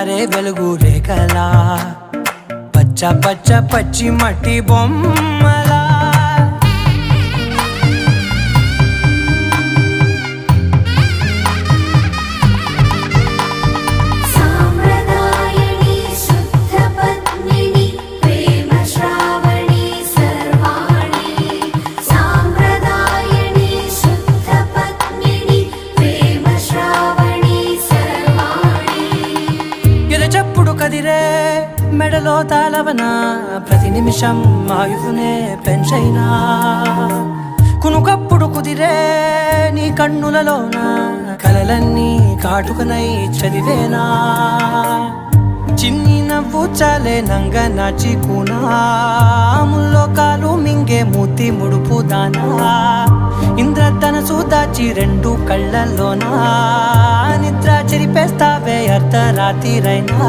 జారే వెలుగు రేఖలా పచ్చ పచ్చ పచ్చి మట్టి బొమ్మలా చెప్పుడు కదిరే మెడలో తాళవన ప్రతి నిమిషం ఆయుధునే పెంచైనా కునుకప్పుడు కుదిరే నీ కన్నులలోన కలలన్నీ కాటుకనై చదివేనా చిన్ని నవ్వు చాలే నంగ నాచి కూనాముల్లో కాలు మింగే మూతి ముడుపు దానా ఇంద్రధనసు దాచి రెండు కళ్ళల్లోనా నిద్ర చెరిపేస్తావే అర్ధరాత్రిరైనా